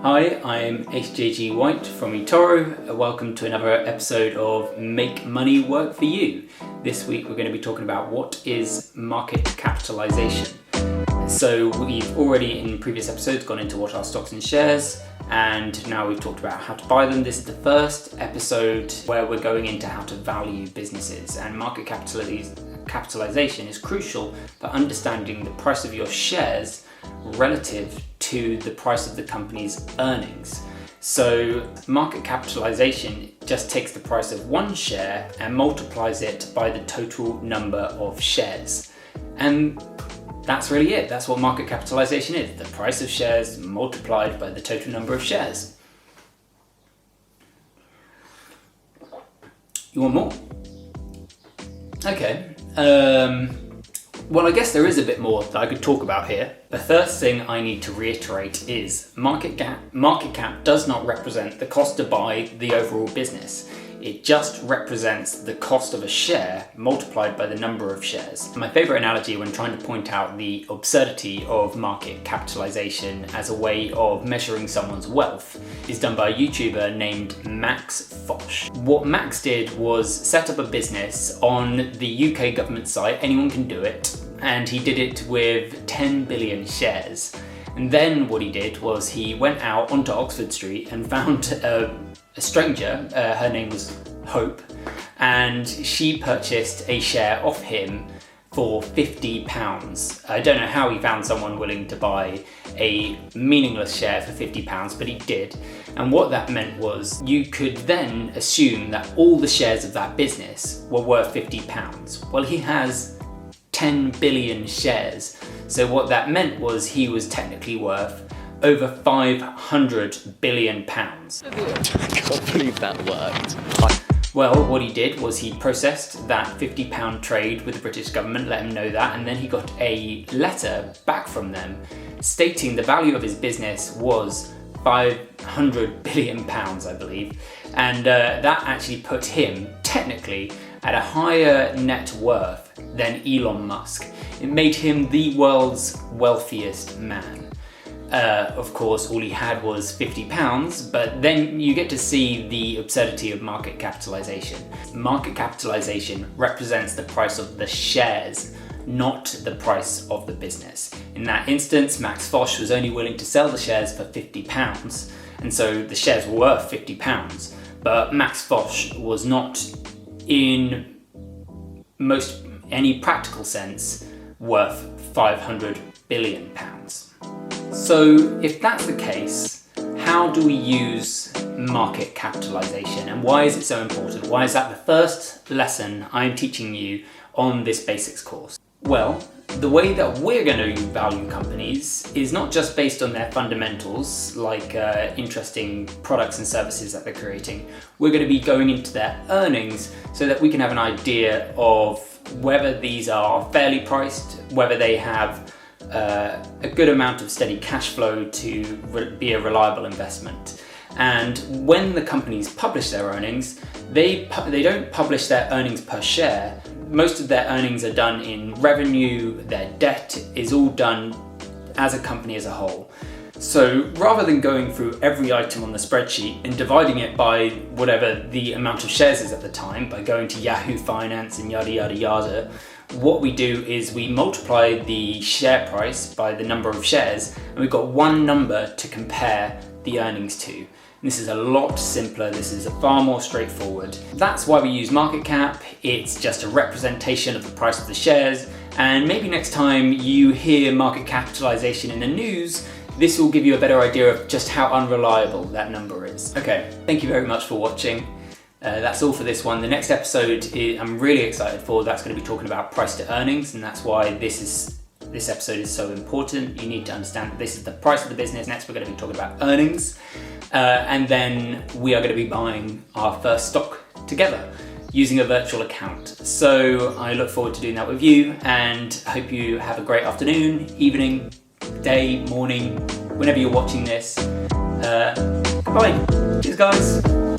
Hi, I'm HJG White from eToro. Welcome to another episode of Make Money Work for You. This week we're going to be talking about what is market capitalization. So we've already in previous episodes gone into what are stocks and shares, and now we've talked about how to buy them. This is the first episode where we're going into how to value businesses, and market capitalization is crucial for understanding the price of your shares relative to the price of the company's earnings. So market capitalization just takes the price of one share and multiplies it by the total number of shares. And that's really it. That's what market capitalization is. The price of shares multiplied by the total number of shares. You want more? Okay. Well, I guess there is a bit more that I could talk about here. The first thing I need to reiterate is market cap does not represent the cost to buy the overall business. It just represents the cost of a share multiplied by the number of shares. My favorite analogy when trying to point out the absurdity of market capitalization as a way of measuring someone's wealth is done by a YouTuber named Max Fosh. What Max did was set up a business on the UK government site, anyone can do it, and he did it with 10 billion shares. And then what he did was he went out onto Oxford Street and found a stranger, her name was Hope, and she purchased a share off him for £50. I don't know how he found someone willing to buy a meaningless share for £50, but he did. And what that meant was you could then assume that all the shares of that business were worth £50. Well, he has 10 billion shares. So what that meant was he was technically worth over 500 billion pounds. I can't believe that worked. Well, what he did was he processed that £50 trade with the British government, let him know that, and then he got a letter back from them stating the value of his business was 500 billion pounds, I believe. And that actually put him technically at a higher net worth than Elon Musk. It made him the world's wealthiest man. Of course, all he had was £50, but then you get to see the absurdity of market capitalization. Market capitalization represents the price of the shares, not the price of the business. In that instance, Max Fosh was only willing to sell the shares for £50, and so the shares were worth £50, but Max Fosh was not, in any practical sense, worth 500 billion pounds. So if that's the case, how do we use market capitalization, and why is it so important? Why is that the first lesson I'm teaching you on this basics course? Well, the way that we're going to value companies is not just based on their fundamentals, like interesting products and services that they're creating. We're going to be going into their earnings so that we can have an idea of whether these are fairly priced, whether they have a good amount of steady cash flow to be a reliable investment. And when the companies publish their earnings, they don't publish their earnings per share. Most of their earnings are done in revenue, their debt is all done as a company as a whole. So rather than going through every item on the spreadsheet and dividing it by whatever the amount of shares is at the time, by going to Yahoo Finance and yada yada yada, what we do is we multiply the share price by the number of shares, and we've got one number to compare the earnings to. And this is a lot simpler, this is far more straightforward. That's why we use market cap. It's just a representation of the price of the shares, and maybe next time you hear market capitalization in the news, this will give you a better idea of just how unreliable that number is. Okay, thank you very much for watching. That's all for this one. The next episode I'm really excited for. That's going to be talking about price to earnings, and that's why this episode is so important. You need to understand that this is the price of the business. Next we're going to be talking about earnings, and then we are going to be buying our first stock together using a virtual account. So I look forward to doing that with you, and hope you have a great afternoon, evening, day, morning, whenever you're watching this. Goodbye. Cheers guys.